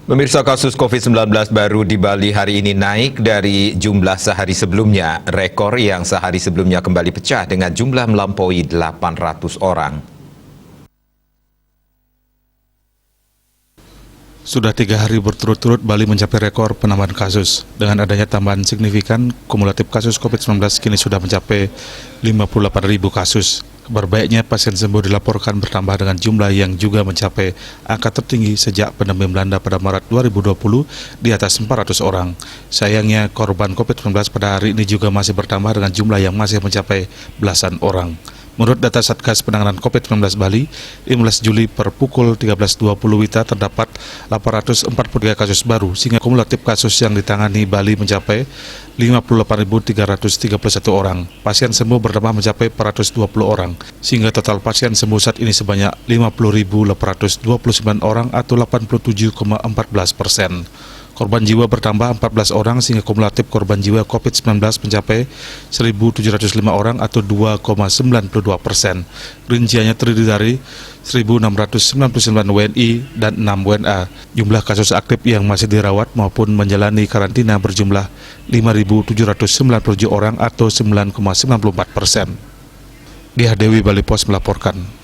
Pemirsa, kasus COVID-19 baru di Bali hari ini naik dari jumlah sehari sebelumnya. Rekor yang sehari sebelumnya kembali pecah dengan jumlah melampaui 800 orang. Sudah 3 hari berturut-turut Bali mencapai rekor penambahan kasus. Dengan adanya tambahan signifikan, kumulatif kasus COVID-19 kini sudah mencapai 58.000 kasus. Kabar baiknya, pasien sembuh dilaporkan bertambah dengan jumlah yang juga mencapai angka tertinggi sejak pandemi melanda pada Maret 2020 di atas 400 orang. Sayangnya, korban COVID-19 pada hari ini juga masih bertambah dengan jumlah yang masih mencapai belasan orang. Menurut data Satgas Penanganan COVID-19 Bali, 15 Juli per pukul 13.20 WITA terdapat 843 kasus baru, sehingga kumulatif kasus yang ditangani Bali mencapai 58.331 orang. Pasien sembuh bertambah mencapai 420 orang, sehingga total pasien sembuh saat ini sebanyak 50.829 orang atau 87,14%. Korban jiwa bertambah 14 orang sehingga kumulatif korban jiwa COVID-19 mencapai 1.705 orang atau 2,92%. Rinciannya terdiri dari 1.699 WNI dan 6 WNA. Jumlah kasus aktif yang masih dirawat maupun menjalani karantina berjumlah 5.797 orang atau 9,94%. Diah Dewi, Bali Pos melaporkan.